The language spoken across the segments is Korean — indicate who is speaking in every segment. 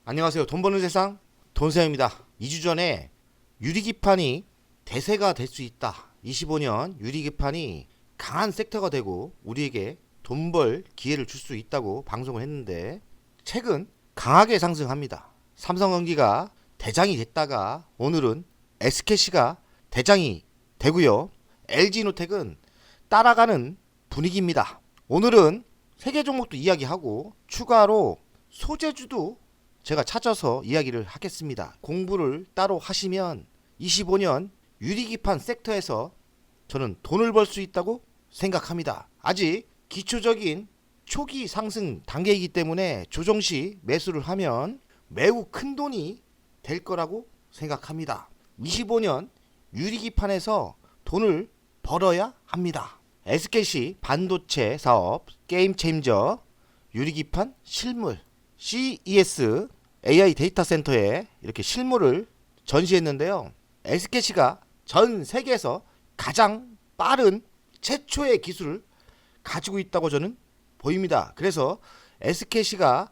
Speaker 1: 안녕하세요. 돈 버는 세상 돈세입니다. 2주 전에 유리기판이 대세가 될 수 있다. 25년 유리기판이 강한 섹터가 되고 우리에게 돈 벌 기회를 줄 수 있다고 방송을 했는데 최근 강하게 상승합니다. 삼성전기가 대장이 됐다가 오늘은 SKC가 대장이 되고요. LG노텍은 따라가는 분위기입니다. 오늘은 세 개 종목도 이야기하고 추가로 소재주도 제가 찾아서 이야기를 하겠습니다. 공부를 따로 하시면 25년 유리기판 섹터에서 저는 돈을 벌 수 있다고 생각합니다. 아직 기초적인 초기 상승 단계이기 때문에 조정시 매수를 하면 매우 큰 돈이 될 거라고 생각합니다. 25년 유리기판에서 돈을 벌어야 합니다. SKC 반도체 사업 게임 체인저 유리기판 실물 CES AI 데이터 센터에 이렇게 실물을 전시했는데요. SKC가 전 세계에서 가장 빠른 최초의 기술을 가지고 있다고 저는 보입니다. 그래서 SKC가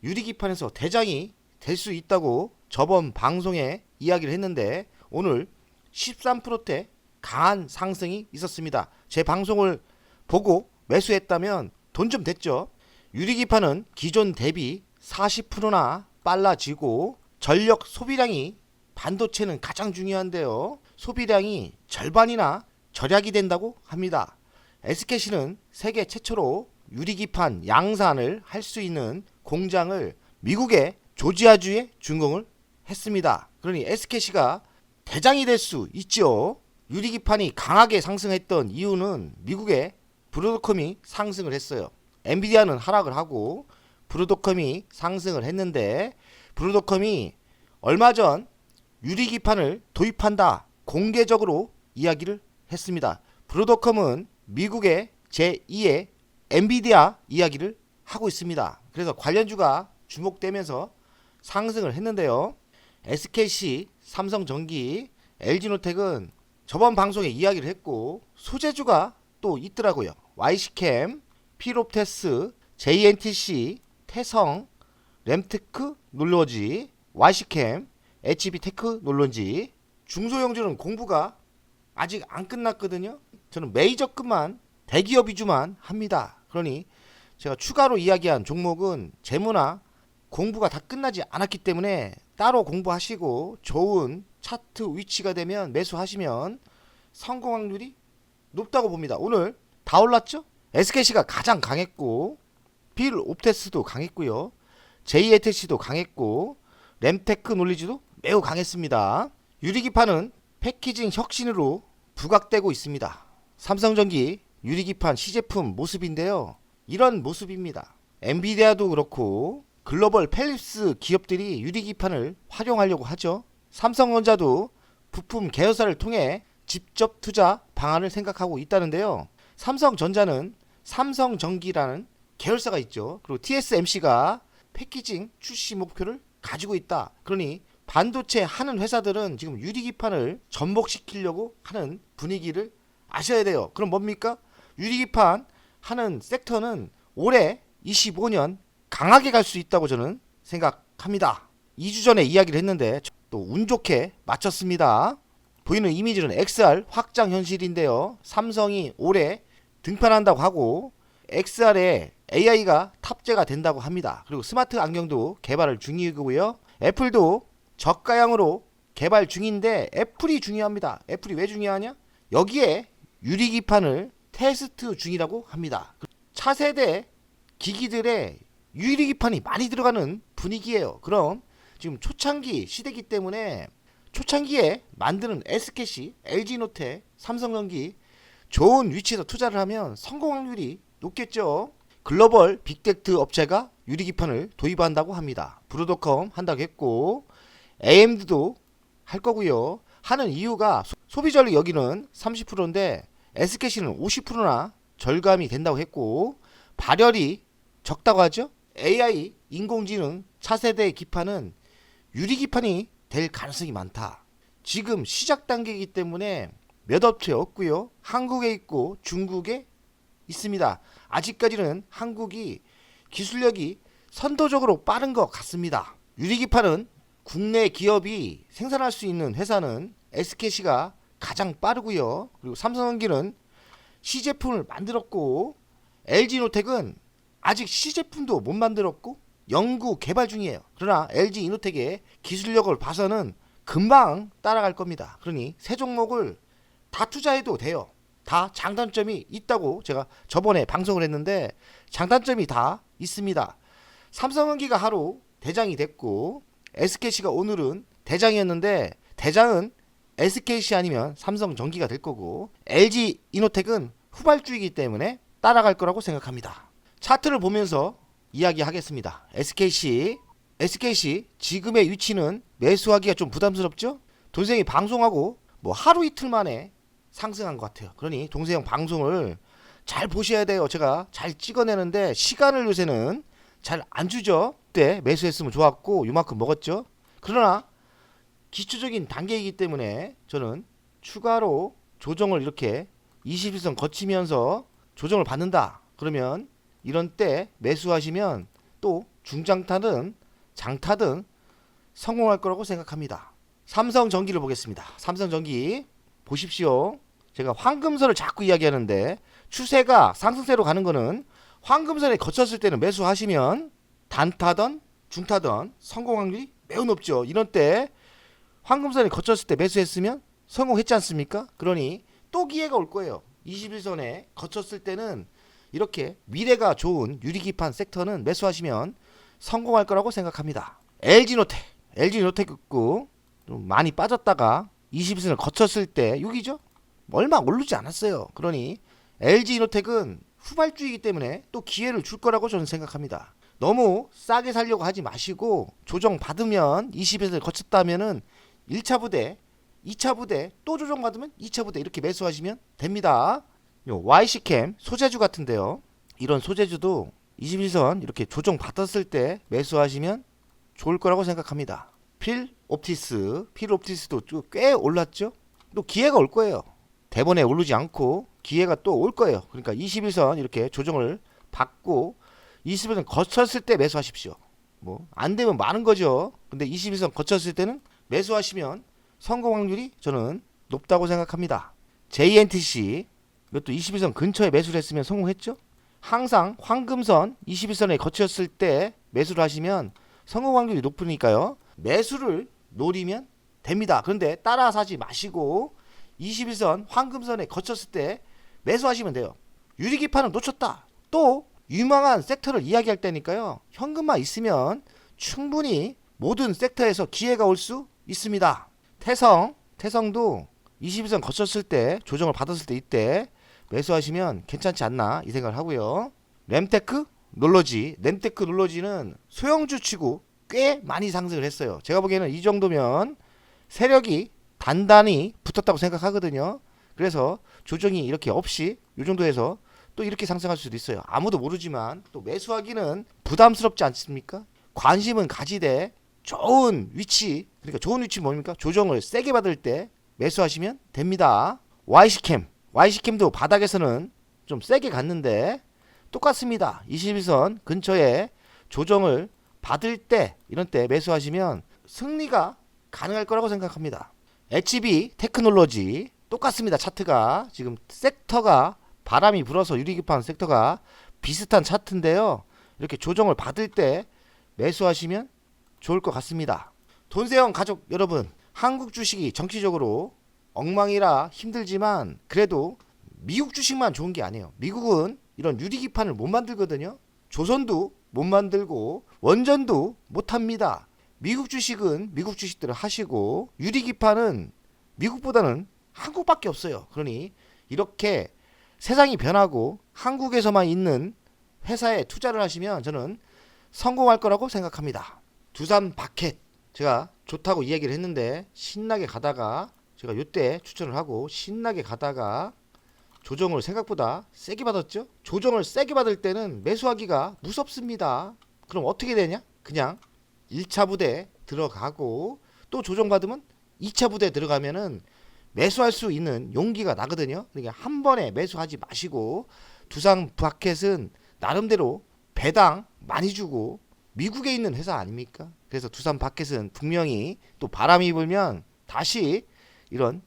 Speaker 1: 유리기판에서 대장이 될 수 있다고 저번 방송에 이야기를 했는데 오늘 13%대 강한 상승이 있었습니다. 제 방송을 보고 매수했다면 돈 좀 됐죠. 유리기판은 기존 대비 40%나 빨라지고 전력 소비량이 반도체는 가장 중요한데요. 소비량이 절반이나 절약이 된다고 합니다. SKC는 세계 최초로 유리기판 양산을 할 수 있는 공장을 미국의 조지아주에 준공을 했습니다. 그러니 SKC가 대장이 될 수 있죠. 유리기판이 강하게 상승했던 이유는 미국의 브로드컴이 상승을 했어요. 엔비디아는 하락을 하고 브로드컴이 상승을 했는데 브로드컴이 얼마 전 유리기판을 도입한다 공개적으로 이야기를 했습니다. 브로드컴은 미국의 제2의 엔비디아 이야기를 하고 있습니다. 그래서 관련주가 주목되면서 상승을 했는데요. SKC, 삼성전기, LG노텍은 저번 방송에 이야기를 했고 소재주가 또 있더라고요. YC캠, 피롭테스, JNTC, 태성, 램테크 놀러지, YC캠, HB테크놀론지. 중소형주는 공부가 아직 안 끝났거든요. 저는 메이저급만 대기업 위주만 합니다. 그러니 제가 추가로 이야기한 종목은 재무나 공부가 다 끝나지 않았기 때문에 따로 공부하시고 좋은 차트 위치가 되면 매수하시면 성공 확률이 높다고 봅니다. 오늘 다 올랐죠? SKC가 가장 강했고 필옵테스도 강했고요. JNTC도 강했고 램테크 놀리지도 매우 강했습니다. 유리기판은 패키징 혁신으로 부각되고 있습니다. 삼성전기 유리기판 시제품 모습인데요. 이런 모습입니다. 엔비디아도 그렇고 글로벌 펠립스 기업들이 유리기판을 활용하려고 하죠. 삼성전자도 부품 계열사를 통해 직접 투자 방안을 생각하고 있다는데요. 삼성전자는 삼성전기라는 계열사가 있죠. 그리고 TSMC가 패키징 출시 목표를 가지고 있다. 그러니 반도체 하는 회사들은 지금 유리기판을 접목시키려고 하는 분위기를 아셔야 돼요. 그럼 뭡니까? 유리기판 하는 섹터는 올해 25년 강하게 갈 수 있다고 저는 생각합니다. 2주 전에 이야기를 했는데 또 운 좋게 맞췄습니다. 보이는 이미지는 XR 확장 현실인데요. 삼성이 올해 등판한다고 하고 XR에 AI가 탑재가 된다고 합니다. 그리고 스마트 안경도 개발 중이고요. 애플도 저가형으로 개발 중인데 애플이 중요합니다. 애플이 왜 중요하냐? 여기에 유리기판을 테스트 중이라고 합니다. 차세대 기기들의 유리기판이 많이 들어가는 분위기예요. 그럼 지금 초창기 시대이기 때문에 초창기에 만드는 SKC, LG노텍, 삼성전기 좋은 위치에서 투자를 하면 성공 확률이 높겠죠. 글로벌 빅테크 업체가 유리기판을 도입한다고 합니다. 브로드컴 한다고 했고 AMD도 할 거고요. 하는 이유가 소비전력 여기는 30%인데 SKC는 50%나 절감이 된다고 했고 발열이 적다고 하죠. AI 인공지능 차세대 기판은 유리기판이 될 가능성이 많다. 지금 시작 단계이기 때문에 몇 업체 없고요. 한국에 있고 중국에 있습니다. 아직까지는 한국이 기술력이 선도적으로 빠른 것 같습니다. 유리기판은 국내 기업이 생산할 수 있는 회사는 SKC가 가장 빠르고요. 그리고 삼성전기는 C제품을 만들었고 LG이노텍은 아직 C제품도 못 만들었고 연구 개발 중이에요. 그러나 LG이노텍의 기술력을 봐서는 금방 따라갈 겁니다. 그러니 세 종목을 다 투자해도 돼요. 다 장단점이 있다고 제가 저번에 방송을 했는데 장단점이 다 있습니다. 삼성전기가 하루 대장이 됐고 SKC가 오늘은 대장이었는데 대장은 SKC 아니면 삼성전기가 될 거고 LG이노텍은 후발주이기 때문에 따라갈 거라고 생각합니다. 차트를 보면서 이야기하겠습니다. SKC 지금의 위치는 매수하기가 좀 부담스럽죠? 동생이 방송하고 뭐 하루 이틀 만에 상승한 것 같아요. 그러니 동생 방송을 잘 보셔야 돼요. 제가 잘 찍어내는데 시간을 요새는 잘 안 주죠. 그때 매수했으면 좋았고 요만큼 먹었죠. 그러나 기초적인 단계이기 때문에 저는 추가로 조정을 이렇게 21선 거치면서 조정을 받는다. 그러면 이런 때 매수하시면 또 중장타든 장타든 성공할 거라고 생각합니다. 삼성전기를 보겠습니다. 삼성전기 보십시오. 제가 황금선을 자꾸 이야기하는데 추세가 상승세로 가는 거는 황금선에 거쳤을 때는 매수하시면 단타든 중타든 성공 확률이 매우 높죠. 이런 때 황금선에 거쳤을 때 매수했으면 성공했지 않습니까? 그러니 또 기회가 올 거예요. 21선에 거쳤을 때는 이렇게 미래가 좋은 유리기판 섹터는 매수하시면 성공할 거라고 생각합니다. LG노텍 있고 좀 많이 빠졌다가 21선을 거쳤을 때 여기죠? 얼마 오르지 않았어요. 그러니 LG노텍은 후발주이기 때문에 또 기회를 줄 거라고 저는 생각합니다. 너무 싸게 살려고 하지 마시고 조정 받으면 21선을 거쳤다면은 1차 부대, 2차 부대 또 조정 받으면 2차 부대 이렇게 매수하시면 됩니다. 요 YC캠 소재주 같은데요. 이런 소재주도 21선 이렇게 조정 받았을 때 매수하시면 좋을 거라고 생각합니다. 필옵티스도 꽤 올랐죠. 또 기회가 올 거예요. 대번에 오르지 않고 기회가 또 올 거예요. 그러니까 21선 이렇게 조정을 받고 21선 거쳤을 때 매수하십시오. 뭐 안 되면 많은 거죠. 근데 21선 거쳤을 때는 매수하시면 성공 확률이 저는 높다고 생각합니다. JNTC 이것도 21선 근처에 매수를 했으면 성공했죠. 항상 황금선 21선에 거쳤을 때 매수를 하시면 성공 확률이 높으니까요. 매수를 노리면 됩니다. 그런데 따라 사지 마시고 21선 황금선에 거쳤을 때 매수하시면 돼요. 유리기판을 놓쳤다. 또 유망한 섹터를 이야기할 때니까요. 현금만 있으면 충분히 모든 섹터에서 기회가 올 수 있습니다. 태성도 21선 거쳤을 때 조정을 받았을 때 이때 매수하시면 괜찮지 않나 이 생각을 하고요. 램테크 놀러지는 소형주 치고 꽤 많이 상승을 했어요. 제가 보기에는 이 정도면 세력이 단단히 붙었다고 생각하거든요. 그래서 조정이 이렇게 없이 이 정도에서 또 이렇게 상승할 수도 있어요. 아무도 모르지만 또 매수하기는 부담스럽지 않습니까? 관심은 가지되 좋은 위치, 그러니까 좋은 위치 뭡니까? 조정을 세게 받을 때 매수하시면 됩니다. YC캠도 바닥에서는 좀 세게 갔는데 똑같습니다. 21선 근처에 조정을 받을 때 이런 때 매수하시면 승리가 가능할 거라고 생각합니다. HB 테크놀로지 똑같습니다. 차트가 지금 섹터가 바람이 불어서 유리기판 섹터가 비슷한 차트인데요. 이렇게 조정을 받을 때 매수하시면 좋을 것 같습니다. 돈세영 가족 여러분, 한국 주식이 정치적으로 엉망이라 힘들지만 그래도 미국 주식만 좋은 게 아니에요. 미국은 이런 유리기판을 못 만들거든요. 조선도 못 만들고 원전도 못 합니다. 미국 주식은 미국 주식대로 하시고 유리기판은 미국보다는 한국밖에 없어요. 그러니 이렇게 세상이 변하고 한국에서만 있는 회사에 투자를 하시면 저는 성공할 거라고 생각합니다. 두산 바켓 제가 좋다고 이야기를 했는데 신나게 가다가 제가 요때 추천을 하고 신나게 가다가 조정을 생각보다 세게 받았죠. 조정을 세게 받을 때는 매수하기가 무섭습니다. 그럼 어떻게 되냐? 그냥 1차 부대 들어가고 또 조정 받으면 2차 부대 들어가면은 매수할 수 있는 용기가 나거든요. 그러니까 한 번에 매수하지 마시고 두산 바켓은 나름대로 배당 많이 주고 미국에 있는 회사 아닙니까? 그래서 두산 바켓은 분명히 또 바람이 불면 다시 이런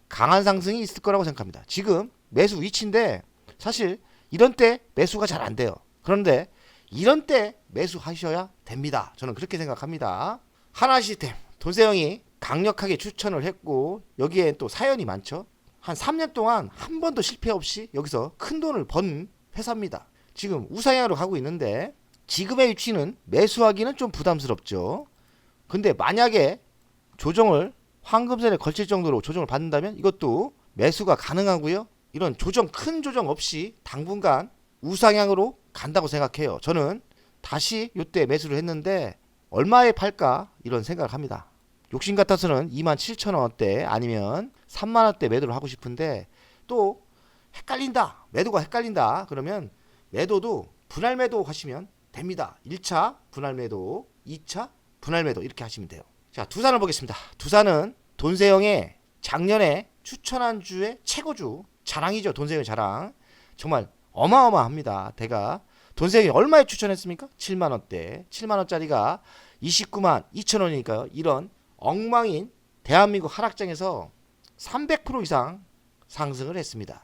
Speaker 1: 강한 상승이 있을 거라고 생각합니다. 지금 매수 위치인데 사실 이런 때 매수가 잘 안 돼요. 그런데 이런 때 매수하셔야 됩니다. 저는 그렇게 생각합니다. 하나시스템 돈세영이 강력하게 추천을 했고 여기에 또 사연이 많죠. 한 3년 동안 한 번도 실패 없이 여기서 큰 돈을 번 회사입니다. 지금 우상향으로 가고 있는데 지금의 위치는 매수하기는 좀 부담스럽죠. 근데 만약에 조정을 황금선에 걸칠 정도로 조정을 받는다면 이것도 매수가 가능하고요. 이런 조정 큰 조정 없이 당분간 우상향으로 간다고 생각해요. 저는 다시 이때 매수를 했는데 얼마에 팔까 이런 생각을 합니다. 욕심 같아서는 27,000원대 아니면 3만원대 매도를 하고 싶은데 또 헷갈린다. 매도가 헷갈린다. 그러면 매도도 분할 매도 하시면 됩니다. 1차 분할 매도, 2차 분할 매도 이렇게 하시면 돼요. 자, 두산을 보겠습니다. 두산은 돈세영의 작년에 추천한 주의 최고주 자랑이죠. 돈세영의 자랑. 정말 어마어마합니다. 대가 돈세영이 얼마에 추천했습니까? 7만원대. 7만원짜리가 29만 2천원이니까요. 이런 엉망인 대한민국 하락장에서 300% 이상 상승을 했습니다.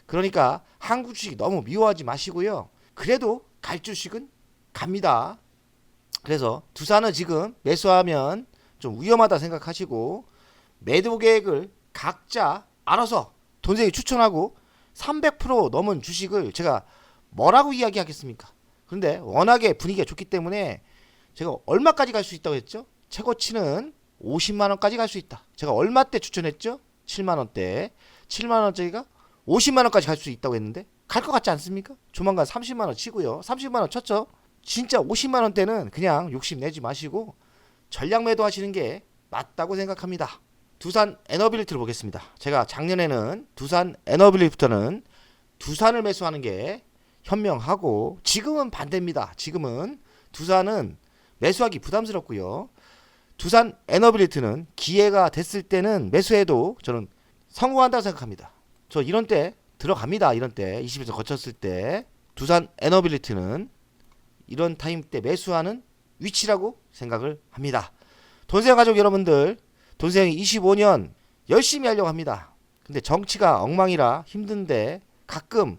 Speaker 1: 그러니까 한국 주식 너무 미워하지 마시고요. 그래도 갈 주식은 갑니다. 그래서 두산은 지금 매수하면 좀 위험하다 생각하시고 매도 계획을 각자 알아서 돈세영이 추천하고 300% 넘은 주식을 제가 뭐라고 이야기하겠습니까? 그런데 워낙에 분위기가 좋기 때문에 제가 얼마까지 갈 수 있다고 했죠? 최고치는 50만원까지 갈 수 있다. 제가 얼마 때 추천했죠? 7만원대. 7만원짜리가 50만원까지 갈 수 있다고 했는데 갈 것 같지 않습니까? 조만간 30만원 치고요. 30만원 쳤죠? 진짜 50만원대는 그냥 욕심내지 마시고 전략 매도 하시는 게 맞다고 생각합니다. 두산 에너빌리티를 보겠습니다. 제가 작년에는 두산 에너빌리티부터는 두산을 매수하는 게 현명하고 지금은 반대입니다. 지금은 두산은 매수하기 부담스럽고요. 두산 에너빌리티는 기회가 됐을 때는 매수해도 저는 성공한다고 생각합니다. 저 이런 때 들어갑니다. 이런 때 20에서 거쳤을 때 두산 에너빌리티는 이런 타임 때 매수하는 위치라고 생각을 합니다. 돈세영 가족 여러분들, 돈세영이 25년 열심히 하려고 합니다. 근데 정치가 엉망이라 힘든데 가끔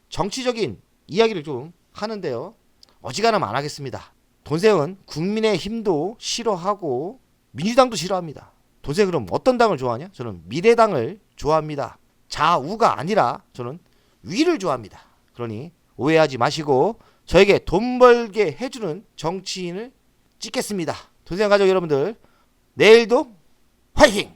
Speaker 1: 정치적인 이야기를 좀 하는데요. 어지간하면 안 하겠습니다. 돈세영은 국민의 힘도 싫어하고 민주당도 싫어합니다. 돈세영 그럼 어떤 당을 좋아하냐? 저는 미래당을 좋아합니다. 좌우가 아니라 저는 위를 좋아합니다. 그러니 오해하지 마시고 저에게 돈 벌게 해주는 정치인을 찍겠습니다. 돈세영 가족 여러분들 내일도 화이팅!